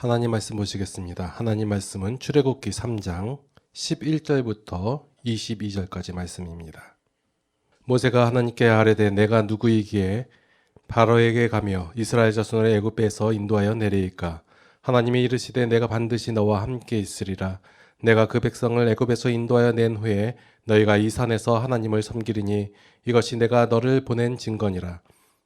하나님 말씀 보시겠습니다. 하나님 말씀은 출애굽기 3장 11절부터 22절까지 말씀입니다. 모세가 하나님께 아뢰되 내가 누구이기에 바로에게 가며 이스라엘 자손을 애굽에서 인도하여 내리이까. 하나님이 이르시되 내가 반드시 너와 함께 있으리라. 내가 그 백성을 애굽에서 인도하여 낸 후에 너희가 이 산에서 하나님을 섬기리니 이것이 내가 너를 보낸 증거니라.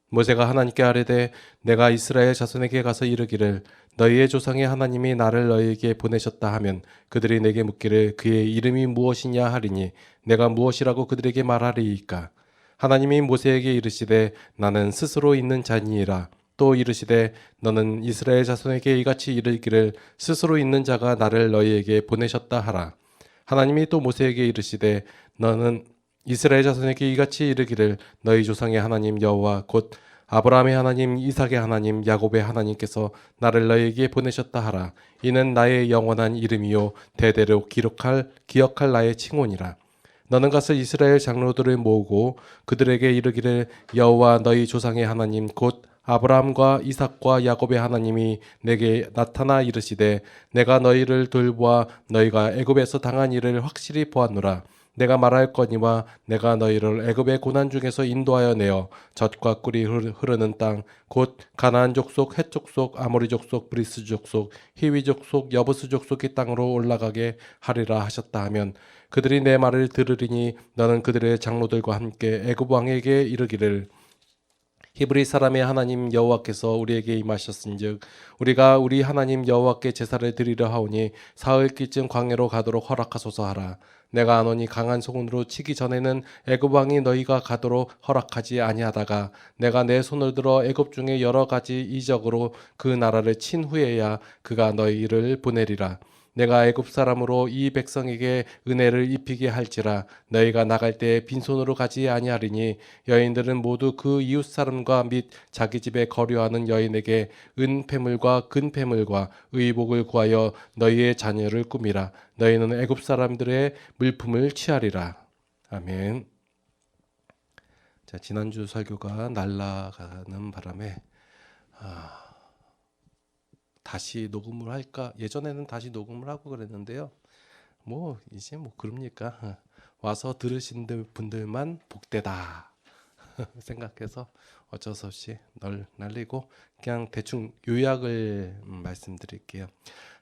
모세가 하나님께 아뢰되 내가 이스라엘 자손에게 가서 이르기를 너희의 조상의 하나님이 나를 너희에게 보내셨다 하면 그들이 내게 묻기를 그의 이름이 무엇이냐 하리니 내가 무엇이라고 그들에게 말하리이까. 하나님이 모세에게 이르시되 나는 스스로 있는 자니이라. 또 이르시되 너는 이스라엘 자손에게 이같이 이르기를 스스로 있는 자가 나를 너희에게 보내셨다 하라. 하나님이 또 모세에게 이르시되 너는 이스라엘 자손에게 이같이 이르기를 너희 조상의 하나님 여호와 곧 아브라함의 하나님, 이삭의 하나님, 야곱의 하나님께서 나를 너희에게 보내셨다 하라. 이는 나의 영원한 이름이요 대대로 기억할 나의 칭호니라. 너는 가서 이스라엘 장로들을 모으고 그들에게 이르기를 여호와 너희 조상의 하나님 곧 아브라함과 이삭과 야곱의 하나님이 내게 나타나 이르시되 내가 너희를 돌보아 너희가 애굽에서 당한 일을 확실히 보았노라. 내가 말할 거니와 내가 너희를 애굽의 고난 중에서 인도하여 내어 젖과 꿀이 흐르는 땅 곧 가나안 족속, 헷 족속, 아모리 족속, 브리스 족속, 히위 족속, 여부스 족속의 땅으로 올라가게 하리라 하셨다 하면 그들이 내 말을 들으리니 너는 그들의 장로들과 함께 애굽 왕에게 이르기를 히브리 사람의 하나님 여호와께서 우리에게 임하셨은즉 우리가 우리 하나님 여호와께 제사를 드리려 하오니 사흘길쯤 광야로 가도록 허락하소서 하라. 내가 아노니 강한 소군으로 치기 전에는 애굽 왕이 너희가 가도록 허락하지 아니하다가 내가 내 손을 들어 애굽 중에 여러 가지 이적으로 그 나라를 친 후에야 그가 너희를 보내리라. 내가 애굽 사람으로 이 백성에게 은혜를 입히게 할지라 너희가 나갈 때 빈손으로 가지 아니하리니 여인들은 모두 그 이웃 사람과 및 자기 집에 거류하는 여인에게 은폐물과 근폐물과 의복을 구하여 너희의 자녀를 꾸미라. 너희는 애굽 사람들의 물품을 취하리라. 아멘. 자, 지난주 설교가 날아가는 바람에 다시 녹음을 할까? 예전에는 다시 녹음을 하고 그랬는데요. 이제 그럽니까? 와서 들으신 분들만 복되다 생각해서 어쩔 수 없이 날리고 그냥 대충 요약을 말씀드릴게요.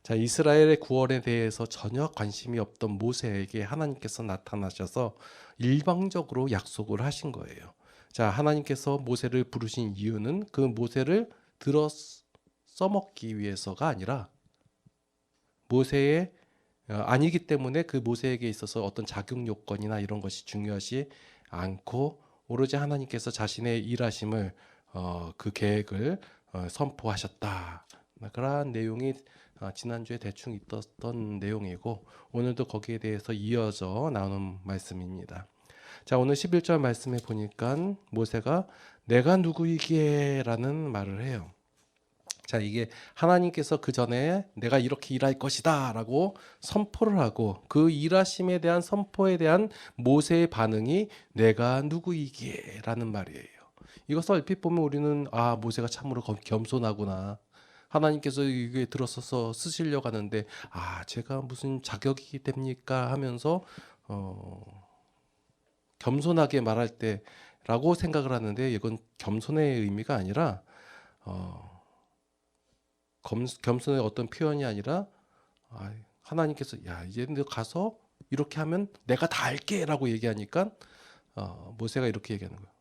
자, 이스라엘의 구원에 대해서 전혀 관심이 없던 모세에게 하나님께서 나타나셔서 일방적으로 약속을 하신 거예요. 자, 하나님께서 모세를 부르신 이유는 그 모세를 써먹기 위해서가 아니라 모세의 아니기 때문에 그 모세에게 있어서 어떤 자격 요건이나 이런 것이 중요하지 않고 오로지 하나님께서 자신의 일하심을 그 계획을 선포하셨다. 그러한 내용이 지난주에 대충 있었던 내용이고 오늘도 거기에 대해서 이어져 나오는 말씀입니다. 자, 오늘 11절 말씀에 보니까 모세가 내가 누구이기에 라는 말을 해요. 자, 이게 하나님께서 그 전에 내가 이렇게 일할 것이다 라고 선포를 하고 그 일하심에 대한 선포에 대한 모세의 반응이 내가 누구이기에 라는 말이에요. 이것을 얼핏 보면 우리는 모세가 참으로 겸손하구나. 하나님께서 이게 들어서서 쓰시려고 하는데 제가 무슨 자격이 됩니까 하면서 겸손하게 말할 때라고 생각을 하는데 이건 겸손의 의미가 아니라 겸손의 어떤 표현이 아니라 하나님께서 이제 너 가서 이렇게 하면 내가 다 할게 라고 얘기하니까 모세가 이렇게 얘기하는 거예요.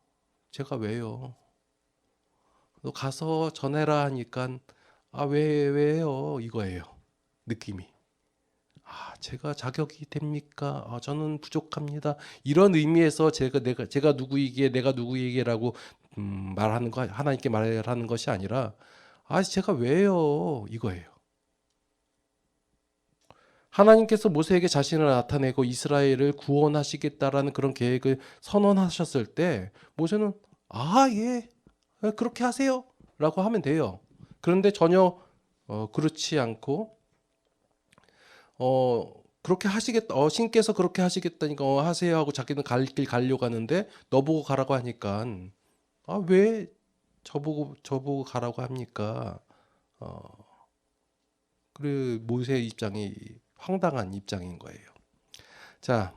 제가 왜요? 너 가서 전해라 하니까 왜요? 이거예요. 느낌이. 제가 자격이 됩니까? 저는 부족합니다. 이런 의미에서 제가 누구이기에 내가 누구이기에라고 말하는 거 하나님께 말하는 것이 아니라 제가 왜요? 이거예요. 하나님께서 모세에게 자신을 나타내고 이스라엘을 구원하시겠다라는 그런 계획을 선언하셨을 때 모세는 예, 그렇게 하세요 라고 하면 돼요. 그런데 전혀 그렇지 않고 그렇게 하시겠다. 신께서 그렇게 하시겠다니까 하세요 하고 자기는 갈 길 가려고 하는데 너보고 가라고 하니까 왜 저보고 가라고 합니까? 그 모세의 입장이 황당한 입장인 거예요. 자,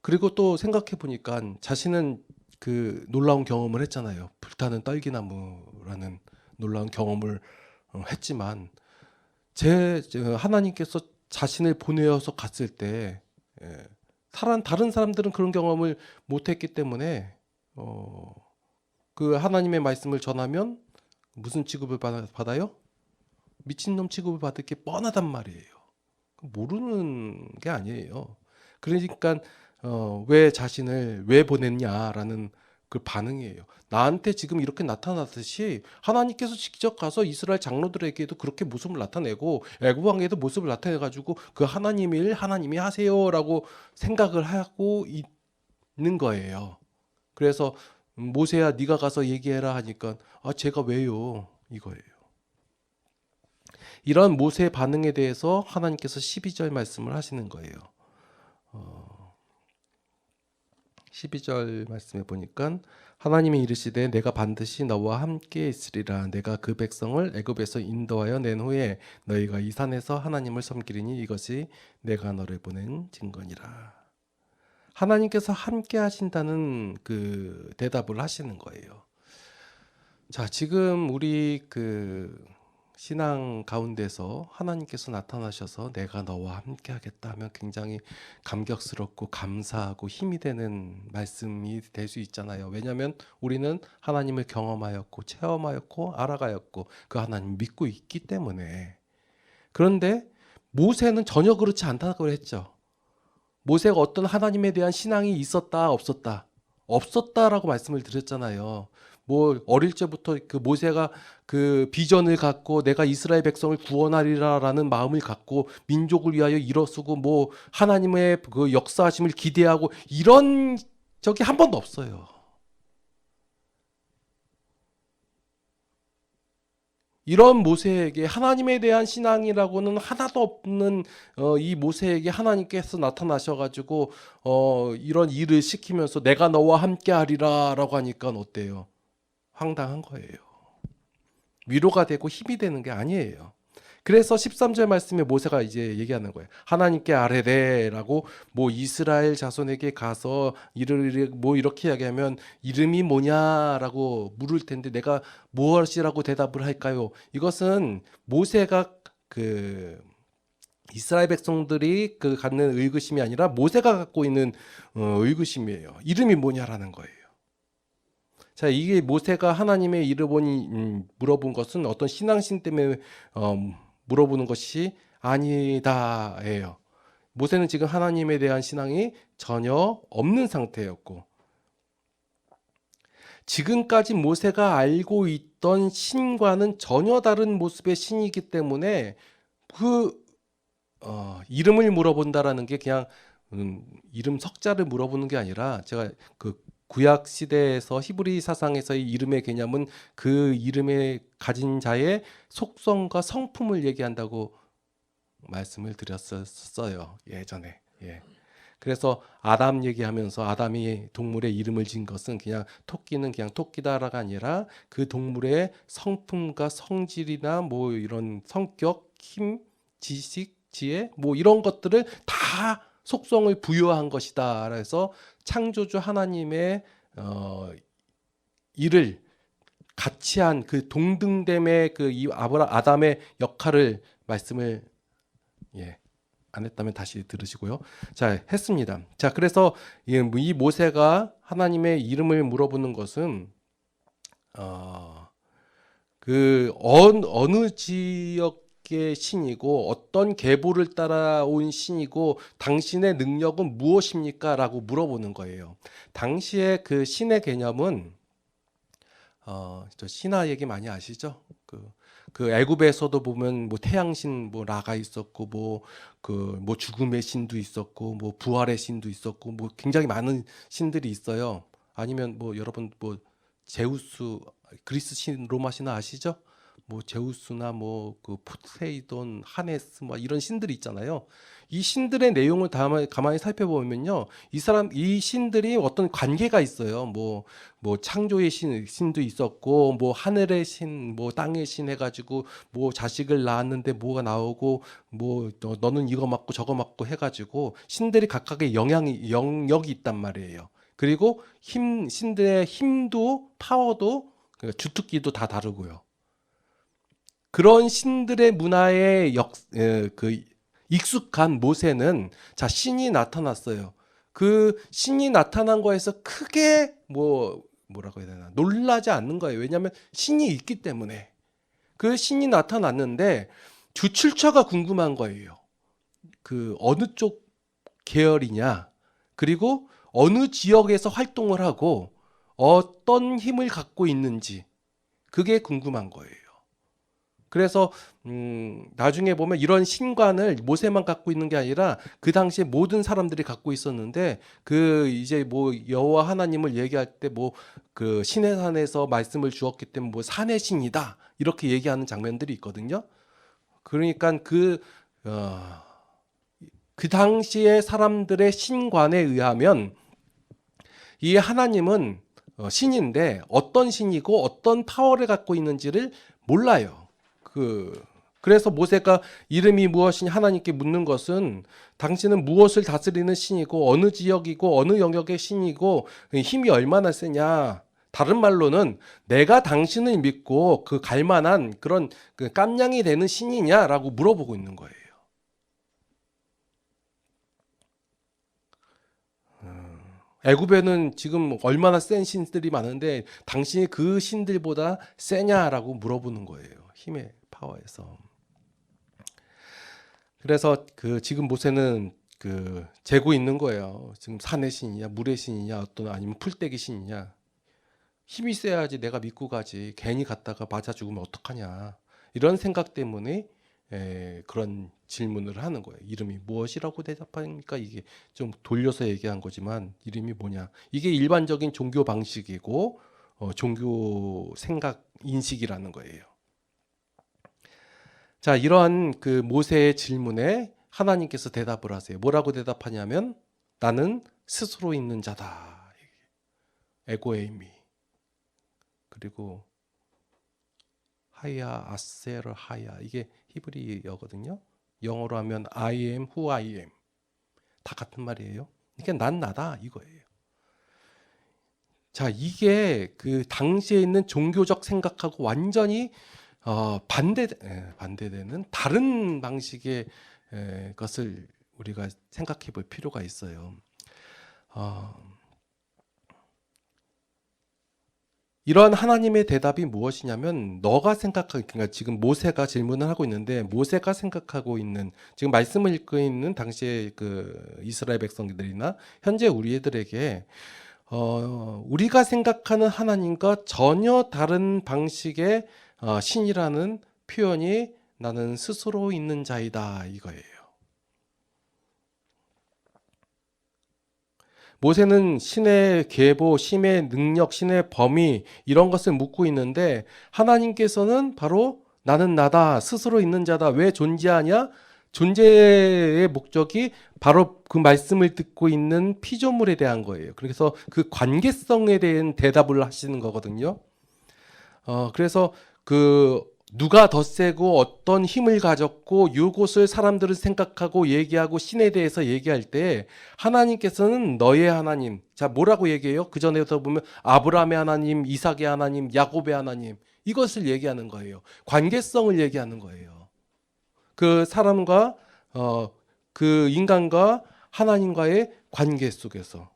그리고 또 생각해 보니까 자신은 그 놀라운 경험을 했잖아요. 불타는 딸기나무라는 놀라운 경험을 했지만 하나님께서 자신을 보내어서 갔을 때 다른 사람들은 그런 경험을 못했기 때문에 그 하나님의 말씀을 전하면 무슨 취급을 받아요? 미친놈 취급을 받을 게 뻔하단 말이에요. 모르는 게 아니에요. 그러니까 왜 자신을 왜 보냈냐라는 그 반응이에요. 나한테 지금 이렇게 나타났듯이 하나님께서 직접 가서 이스라엘 장로들에게도 그렇게 모습을 나타내고 애굽 왕에도 모습을 나타내 가지고 그 하나님 일 하나님이 하세요라고 생각을 하고 있는 거예요. 그래서 모세야 네가 가서 얘기해라 하니까 제가 왜요? 이거예요. 이런 모세의 반응에 대해서 하나님께서 12절 말씀을 하시는 거예요. 12절 말씀에 보니까 하나님이 이르시되 내가 반드시 너와 함께 있으리라. 내가 그 백성을 애굽에서 인도하여 낸 후에 너희가 이 산에서 하나님을 섬기리니 이것이 내가 너를 보낸 증거니라. 하나님께서 함께 하신다는 그 대답을 하시는 거예요. 자, 지금 우리 그 신앙 가운데서 하나님께서 나타나셔서 내가 너와 함께 하겠다 하면 굉장히 감격스럽고 감사하고 힘이 되는 말씀이 될 수 있잖아요. 왜냐하면 우리는 하나님을 경험하였고 체험하였고 알아가였고 그 하나님 믿고 있기 때문에. 그런데 모세는 전혀 그렇지 않다고 했죠. 모세가 어떤 하나님에 대한 신앙이 있었다 없었다? 없었다라고 말씀을 드렸잖아요. 뭐 어릴 적부터 그 모세가 그 비전을 갖고 내가 이스라엘 백성을 구원하리라라는 마음을 갖고 민족을 위하여 일어서고 뭐 하나님의 그 역사하심을 기대하고 이런 적이 한 번도 없어요. 이런 모세에게 하나님에 대한 신앙이라고는 하나도 없는 이 모세에게 하나님께서 나타나셔가지고 이런 일을 시키면서 내가 너와 함께하리라라고 하니까 어때요? 황당한 거예요. 위로가 되고 힘이 되는 게 아니에요. 그래서 13절 말씀에 모세가 이제 얘기하는 거예요. 하나님께 아뢰래라고 뭐 이스라엘 자손에게 가서 뭐 이렇게 이야기하면 이름이 뭐냐라고 물을 텐데 내가 무엇이라고 대답을 할까요? 이것은 모세가 그 이스라엘 백성들이 그 갖는 의구심이 아니라 모세가 갖고 있는 의구심이에요. 이름이 뭐냐라는 거예요. 자, 이게 모세가 하나님의 이름을 물어본 것은 어떤 신앙심 때문에 물어보는 것이 아니다예요. 모세는 지금 하나님에 대한 신앙이 전혀 없는 상태였고 지금까지 모세가 알고 있던 신과는 전혀 다른 모습의 신이기 때문에 그 이름을 물어본다라는 게 그냥 이름 석자를 물어보는 게 아니라 제가 그 구약 시대에서 히브리 사상에서의 이름의 개념은 그 이름에 가진 자의 속성과 성품을 얘기한다고 말씀을 드렸었어요. 예전에. 예. 그래서 아담 얘기하면서 아담이 동물의 이름을 지은 것은 그냥 토끼는 그냥 토끼다라가 아니라 그 동물의 성품과 성질이나 뭐 이런 성격, 힘, 지식, 지혜 뭐 이런 것들을 다 속성을 부여한 것이다. 그래서 창조주 하나님의 일을 같이 한 그 동등됨의 그 이 아담의 역할을 말씀을 안 했다면 다시 들으시고요. 자, 했습니다. 자, 그래서 이 모세가 하나님의 이름을 물어보는 것은 그 어느 지역의 신이고 어떤 계보를 따라온 신이고 당신의 능력은 무엇입니까? 라고 물어보는 거예요. 당시에 그 신의 개념은 저 신화 얘기 많이 아시죠? 그 애굽에서도 보면 뭐 태양신 뭐 라가 있었고 뭐 죽음의 신도 있었고 뭐 부활의 신도 있었고 뭐 굉장히 많은 신들이 있어요. 아니면 뭐 여러분 뭐 제우스 그리스 신 로마 신화 아시죠? 뭐 제우스나 뭐 그 포세이돈, 하네스 뭐 이런 신들이 있잖아요. 이 신들의 내용을 가만히 살펴보면요, 이 신들이 어떤 관계가 있어요. 뭐 창조의 신도 있었고, 뭐 하늘의 신, 뭐 땅의 신 해가지고, 뭐 자식을 낳았는데 뭐가 나오고, 뭐 너는 이거 맞고 저거 맞고 해가지고 신들이 각각의 영역이 있단 말이에요. 그리고 신들의 힘도 파워도 그러니까 주특기도 다 다르고요. 그런 신들의 문화에 익숙한 모세는 자 신이 나타났어요. 그 신이 나타난 거에서 크게 뭐라고 해야 되나 놀라지 않는 거예요. 왜냐하면 신이 있기 때문에. 그 신이 나타났는데 주출처가 궁금한 거예요. 그 어느 쪽 계열이냐, 그리고 어느 지역에서 활동을 하고 어떤 힘을 갖고 있는지 그게 궁금한 거예요. 그래서 나중에 보면 이런 신관을 모세만 갖고 있는 게 아니라 그 당시에 모든 사람들이 갖고 있었는데 그 이제 뭐 여호와 하나님을 얘기할 때 뭐 그 신의 산에서 말씀을 주었기 때문에 뭐 산의 신이다 이렇게 얘기하는 장면들이 있거든요. 그러니까 그 당시에 사람들의 신관에 의하면 이 하나님은 신인데 어떤 신이고 어떤 파워를 갖고 있는지를 몰라요. 그래서 모세가 이름이 무엇이냐 하나님께 묻는 것은 당신은 무엇을 다스리는 신이고 어느 지역이고 어느 영역의 신이고 힘이 얼마나 세냐. 다른 말로는 내가 당신을 믿고 그 갈만한 그런 그 깜냥이 되는 신이냐라고 물어보고 있는 거예요. 애굽에는 지금 얼마나 센 신들이 많은데 당신이 그 신들보다 세냐라고 물어보는 거예요. 힘의 파워에서. 그래서 지금 모세는 재고 있는 거예요. 지금 산의 신이냐, 물의 신이냐, 아니면 풀떼기 신이냐. 힘이 세야지 내가 믿고 가지. 괜히 갔다가 맞아 죽으면 어떡하냐. 이런 생각 때문에 그런 질문을 하는 거예요. 이름이 무엇이라고 대답하니까 이게 좀 돌려서 얘기한 거지만 이름이 뭐냐. 이게 일반적인 종교 방식이고 종교 생각 인식이라는 거예요. 자, 이러한 그 모세의 질문에 하나님께서 대답을 하세요. 뭐라고 대답하냐면 나는 스스로 있는 자다. 에고에이미. 그리고 하야 아세르 하야 이게 히브리어거든요. 영어로 하면 I am who I am. 다 같은 말이에요. 이게 난 나다 이거예요. 자, 이게 그 당시에 있는 종교적 생각하고 완전히 반대되는 다른 방식의 것을 우리가 생각해 볼 필요가 있어요. 이런 하나님의 대답이 무엇이냐면 그러니까 지금 모세가 질문을 하고 있는데 모세가 생각하고 있는 지금 말씀을 읽고 있는 당시의 그 이스라엘 백성들이나 현재 우리들에게 우리가 생각하는 하나님과 전혀 다른 방식의 신이라는 표현이 나는 스스로 있는 자이다 이거예요. 모세는 신의 계보, 신의 능력, 신의 범위 이런 것을 묻고 있는데 하나님께서는 바로 나는 나다, 스스로 있는 자다. 왜 존재하냐? 존재의 목적이 바로 그 말씀을 듣고 있는 피조물에 대한 거예요. 그래서 그 관계성에 대한 대답을 하시는 거거든요. 그래서 누가 더 세고 어떤 힘을 가졌고 이것을 사람들은 생각하고 얘기하고 신에 대해서 얘기할 때 하나님께서는 너의 하나님. 자, 뭐라고 얘기해요? 그 전에서 보면 아브라함의 하나님, 이삭의 하나님, 야곱의 하나님 이것을 얘기하는 거예요. 관계성을 얘기하는 거예요. 그 사람과 그 인간과 하나님과의 관계 속에서.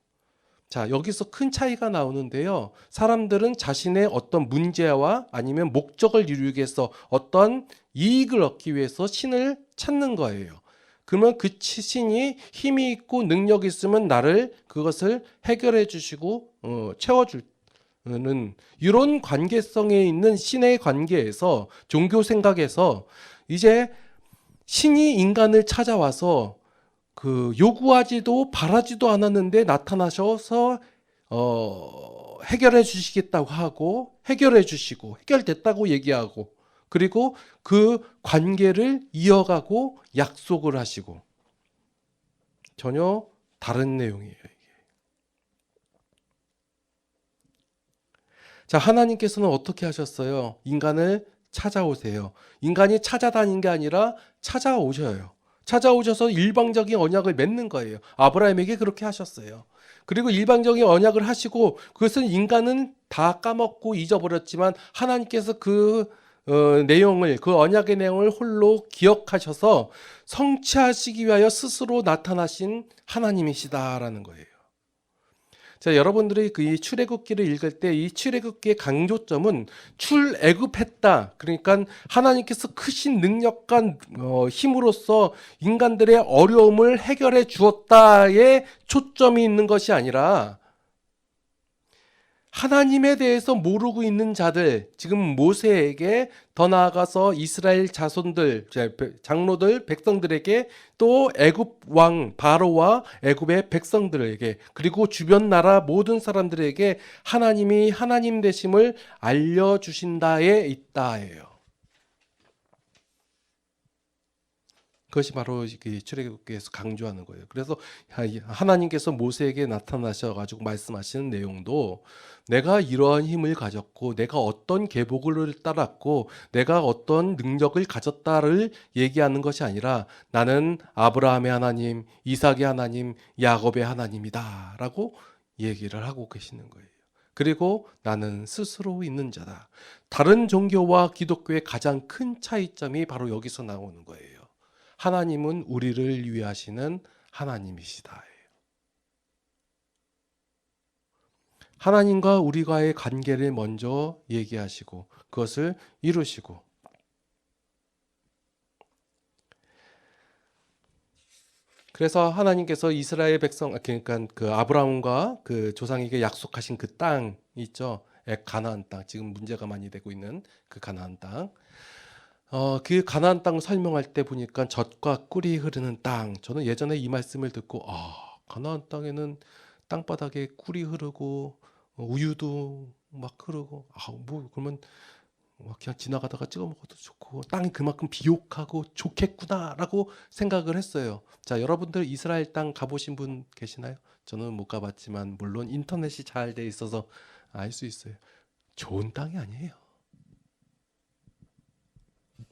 자, 여기서 큰 차이가 나오는데요. 사람들은 자신의 어떤 문제와 아니면 목적을 이루기 위해서 어떤 이익을 얻기 위해서 신을 찾는 거예요. 그러면 그 신이 힘이 있고 능력이 있으면 나를 그것을 해결해 주시고 채워주는 이런 관계성에 있는 신의 관계에서 종교 생각에서 이제 신이 인간을 찾아와서 요구하지도 바라지도 않았는데 나타나셔서 해결해 주시겠다고 하고 해결해 주시고 해결됐다고 얘기하고 그리고 그 관계를 이어가고 약속을 하시고 전혀 다른 내용이에요. 자, 하나님께서는 어떻게 하셨어요? 인간을 찾아오세요. 인간이 찾아다닌 게 아니라 찾아오셔요. 찾아오셔서 일방적인 언약을 맺는 거예요. 아브라함에게 그렇게 하셨어요. 그리고 일방적인 언약을 하시고 그것은 인간은 다 까먹고 잊어버렸지만 하나님께서 그 내용을, 그 언약의 내용을 홀로 기억하셔서 성취하시기 위하여 스스로 나타나신 하나님이시다라는 거예요. 자, 여러분들이 그 이 출애굽기를 읽을 때 이 출애굽기의 강조점은 출애굽했다. 그러니까 하나님께서 크신 능력과 힘으로써 인간들의 어려움을 해결해 주었다에 초점이 있는 것이 아니라 하나님에 대해서 모르고 있는 자들, 지금 모세에게 더 나아가서 이스라엘 자손들, 장로들, 백성들에게 또 애굽 왕 바로와 애굽의 백성들에게 그리고 주변 나라 모든 사람들에게 하나님이 하나님 되심을 알려주신다에 있다예요. 그것이 바로 출애굽기에서 강조하는 거예요. 그래서 하나님께서 모세에게 나타나셔가지고 말씀하시는 내용도 내가 이러한 힘을 가졌고 내가 어떤 계보를 따랐고 내가 어떤 능력을 가졌다를 얘기하는 것이 아니라 나는 아브라함의 하나님, 이삭의 하나님, 야곱의 하나님이다 라고 얘기를 하고 계시는 거예요. 그리고 나는 스스로 있는 자다. 다른 종교와 기독교의 가장 큰 차이점이 바로 여기서 나오는 거예요. 하나님은 우리를 위하시는 하나님이시다. 하나님과 우리와의 관계를 먼저 얘기하시고 그것을 이루시고 그래서 하나님께서 이스라엘 백성 그러니까 그 아브라함과 그 조상에게 약속하신 그 땅 있죠. 가나안 땅. 지금 문제가 많이 되고 있는 그 가나안 땅. 그 가나안 땅 설명할 때 보니까 젖과 꿀이 흐르는 땅. 저는 예전에 이 말씀을 듣고 가나안 땅에는 땅바닥에 꿀이 흐르고 우유도 막 흐르고 뭐 그러면 그냥 지나가다가 찍어 먹어도 좋고 땅이 그만큼 비옥하고 좋겠구나라고 생각을 했어요. 자, 여러분들 이스라엘 땅 가보신 분 계시나요? 저는 못 가봤지만 물론 인터넷이 잘 돼 있어서 알 수 있어요. 좋은 땅이 아니에요.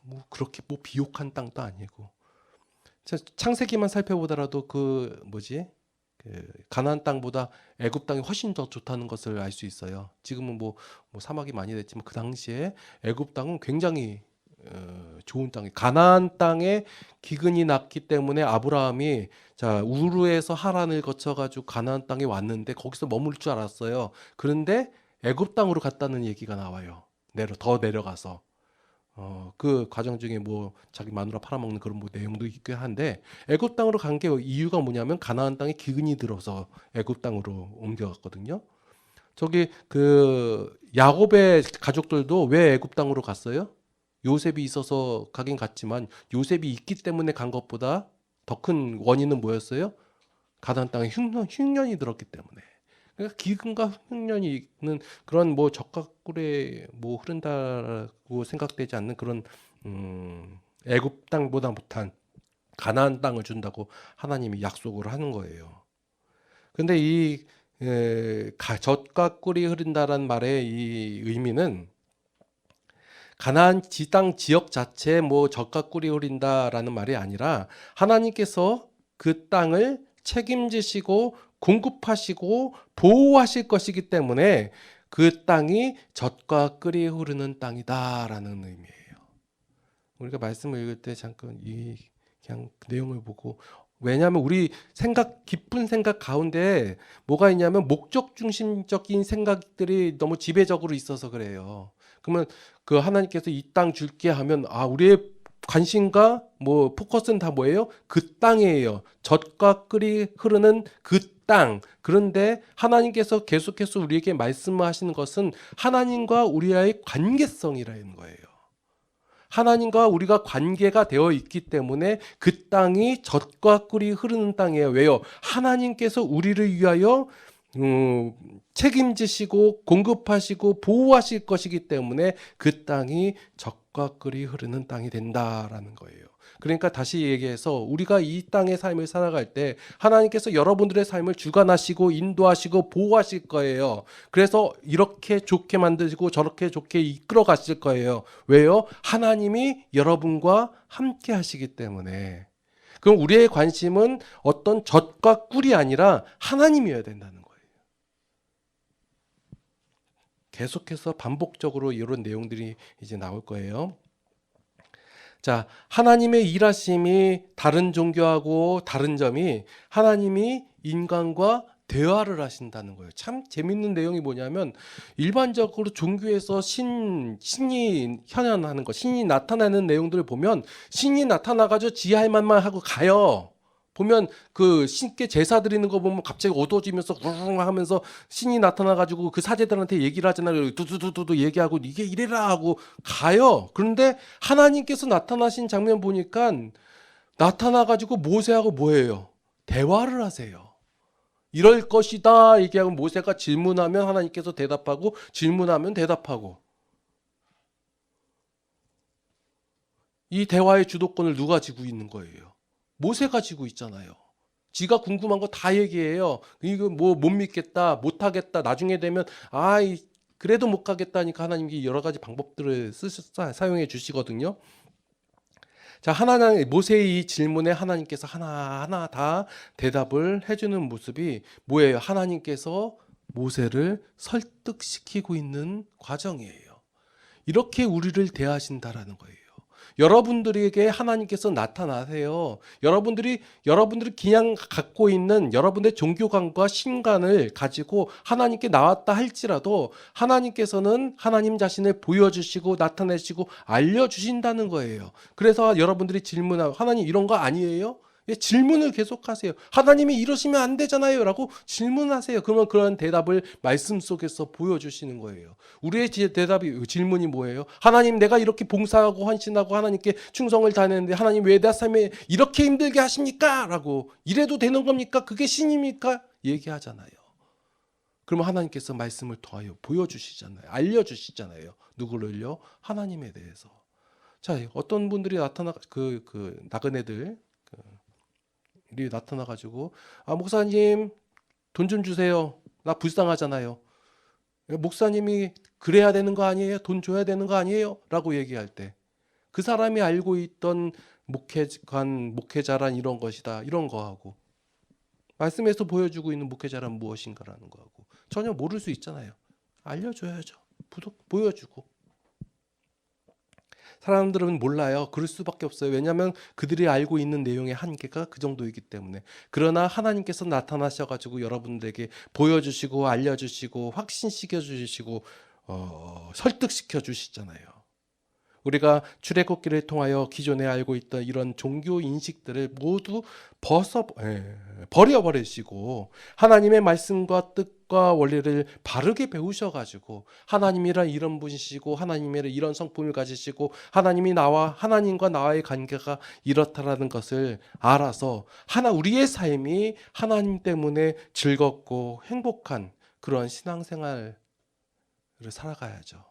뭐 그렇게 뭐 비옥한 땅도 아니고 창세기만 살펴보더라도 그 가나안 땅보다 애굽 땅이 훨씬 더 좋다는 것을 알 수 있어요. 지금은 뭐 사막이 많이 됐지만 그 당시에 애굽 땅은 굉장히 좋은 땅이 가나안 땅에 기근이 났기 때문에 아브라함이 자 우르에서 하란을 거쳐가지고 가나안 땅에 왔는데 거기서 머물 줄 알았어요. 그런데 애굽 땅으로 갔다는 얘기가 나와요. 더 내려가서. 그 과정 중에 뭐 자기 마누라 팔아먹는 그런 뭐 내용도 있긴 한데 애굽 땅으로 간 게 이유가 뭐냐면 가나안 땅에 기근이 들어서 애굽 땅으로 옮겨갔거든요. 저기 그 야곱의 가족들도 왜 애굽 땅으로 갔어요? 요셉이 있어서 가긴 갔지만 요셉이 있기 때문에 간 것보다 더 큰 원인은 뭐였어요? 가나안 땅에 흉년이 들었기 때문에. 그러니까 기근과 흉년이 있는 그런 뭐 젖과 꿀에 뭐 흐른다고 생각되지 않는 그런 애굽 땅보다 못한 가나안 땅을 준다고 하나님이 약속을 하는 거예요. 근데 이 젖과 꿀이 흐른다라는 말의 이 의미는 가나안 땅 지역 자체에 뭐 젖과 꿀이 흐른다라는 말이 아니라 하나님께서 그 땅을 책임지시고 공급하시고 보호하실 것이기 때문에 그 땅이 젖과 꿀이 흐르는 땅이다라는 의미예요. 우리가 말씀을 읽을 때 잠깐 그냥 내용을 보고 왜냐하면 우리 깊은 생각 가운데 뭐가 있냐면 목적 중심적인 생각들이 너무 지배적으로 있어서 그래요. 그러면 그 하나님께서 이 땅 줄게 하면 우리의 관심과 뭐 포커스는 다 뭐예요? 그 땅이에요. 젖과 꿀이 흐르는 그 땅. 그런데 하나님께서 계속해서 우리에게 말씀하시는 것은 하나님과 우리와의 관계성이라는 거예요. 하나님과 우리가 관계가 되어 있기 때문에 그 땅이 젖과 꿀이 흐르는 땅이에요. 왜요? 하나님께서 우리를 위하여 책임지시고 공급하시고 보호하실 것이기 때문에 그 땅이 젖과 젖과 꿀이 흐르는 땅이 된다라는 거예요. 그러니까 다시 얘기해서 우리가 이 땅의 삶을 살아갈 때 하나님께서 여러분들의 삶을 주관하시고 인도하시고 보호하실 거예요. 그래서 이렇게 좋게 만드시고 저렇게 좋게 이끌어 가실 거예요. 왜요? 하나님이 여러분과 함께 하시기 때문에. 그럼 우리의 관심은 어떤 젖과 꿀이 아니라 하나님이어야 된다는 거예요. 계속해서 반복적으로 이런 내용들이 이제 나올 거예요. 자, 하나님의 일하심이 다른 종교하고 다른 점이 하나님이 인간과 대화를 하신다는 거예요. 참 재밌는 내용이 뭐냐면 일반적으로 종교에서 신이 현현하는 거, 신이 나타나는 내용들을 보면 신이 나타나가지고 지할 만만 하고 가요. 보면 그 신께 제사 드리는 거 보면 갑자기 어두워지면서 우웅 하면서 신이 나타나가지고 그 사제들한테 얘기를 하잖아요. 두두두두 얘기하고 이게 이래라 하고 가요. 그런데 하나님께서 나타나신 장면 보니까 나타나가지고 모세하고 뭐예요? 대화를 하세요. 이럴 것이다 얘기하고 모세가 질문하면 하나님께서 대답하고 질문하면 대답하고. 이 대화의 주도권을 누가 쥐고 있는 거예요? 모세가 쥐고 있잖아요. 지가 궁금한 거 다 얘기해요. 이거 뭐 못 믿겠다, 못 하겠다. 나중에 되면 그래도 못 가겠다니까 하나님이 여러 가지 방법들을 사용해 주시거든요. 자, 모세의 이 질문에 하나님께서 하나하나 다 대답을 해주는 모습이 뭐예요? 하나님께서 모세를 설득시키고 있는 과정이에요. 이렇게 우리를 대하신다라는 거예요. 여러분들에게 하나님께서 나타나세요. 여러분들이 그냥 갖고 있는 여러분의 종교관과 신관을 가지고 하나님께 나왔다 할지라도 하나님께서는 하나님 자신을 보여주시고 나타내시고 알려주신다는 거예요. 그래서 여러분들이 질문하고 하나님 이런 거 아니에요? 질문을 계속하세요. 하나님이 이러시면 안 되잖아요 라고 질문하세요. 그러면 그런 대답을 말씀 속에서 보여주시는 거예요. 우리의 질문이 뭐예요? 하나님, 내가 이렇게 봉사하고 헌신하고 하나님께 충성을 다했는데 하나님 왜 내 삶에 이렇게 힘들게 하십니까? 라고 이래도 되는 겁니까? 그게 신입니까? 얘기하잖아요. 그러면 하나님께서 말씀을 통하여 보여주시잖아요. 알려주시잖아요. 누구를요? 하나님에 대해서. 자, 어떤 분들이 나그네들 이 나타나가지고 목사님 돈 좀 주세요. 나 불쌍하잖아요. 목사님이 그래야 되는 거 아니에요? 돈 줘야 되는 거 아니에요? 라고 얘기할 때 그 사람이 알고 있던 목회자란 이런 것이다. 이런 거하고 말씀에서 보여주고 있는 목회자란 무엇인가라는 거하고 전혀 모를 수 있잖아요. 알려줘야죠. 보여주고. 사람들은 몰라요. 그럴 수밖에 없어요. 왜냐하면 그들이 알고 있는 내용의 한계가 그 정도이기 때문에. 그러나 하나님께서 나타나셔가지고 여러분들에게 보여주시고 알려주시고 확신시켜주시고 설득시켜 주시잖아요. 우리가 출애굽기를 통하여 기존에 알고 있던 이런 종교 인식들을 모두 버려버리시고 하나님의 말씀과 뜻과 원리를 바르게 배우셔가지고 하나님이란 이런 분이시고 하나님이란 이런 성품을 가지시고 하나님과 나와의 관계가 이렇다라는 것을 알아서 우리의 삶이 하나님 때문에 즐겁고 행복한 그런 신앙생활을 살아가야죠.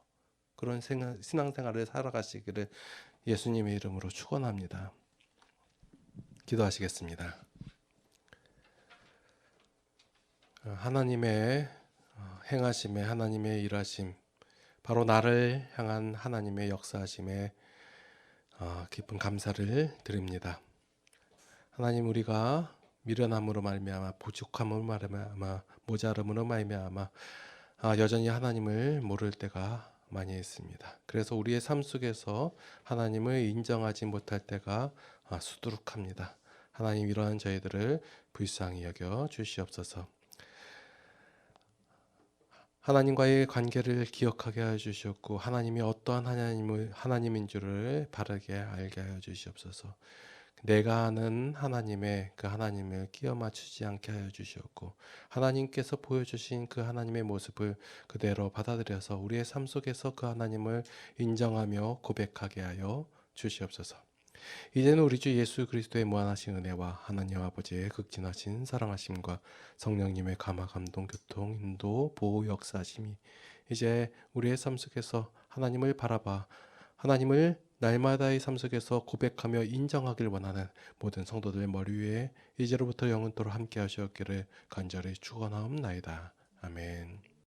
그런 신앙생활을 살아가시기를 예수님의 이름으로 축원합니다. 기도하시겠습니다. 하나님의 행하심에 하나님의 일하심, 바로 나를 향한 하나님의 역사하심에 깊은 감사를 드립니다. 하나님, 우리가 미련함으로 말미암아 부족함으로 말미암아 모자람으로 말미암아 여전히 하나님을 모를 때가 많이 있습니다. 그래서 우리의 삶 속에서 하나님을 인정하지 못할 때가 수두룩합니다. 하나님, 이러한 저희들을 불쌍히 여겨 주시옵소서. 하나님과의 관계를 기억하게 하여 주시옵고 하나님이 어떠한 하나님인 줄을 바르게 알게 하여 주시옵소서. 내가 아는 하나님의 그 하나님을 끼워 맞추지 않게 하여 주시옵고 하나님께서 보여주신 그 하나님의 모습을 그대로 받아들여서 우리의 삶 속에서 그 하나님을 인정하며 고백하게 하여 주시옵소서. 이제는 우리 주 예수 그리스도의 무한하신 은혜와 하나님 아버지의 극진하신 사랑하심과 성령님의 감화 감동 교통 인도 보호 역사하심이 이제 우리의 삶 속에서 하나님을 바라봐 하나님을 날마다의 삶 속에서 고백하며 인정하길 원하는 모든 성도들의 머리 위에 이제로부터 영원토록 함께 하시옵기를 간절히 축원하옵나이다. 아멘.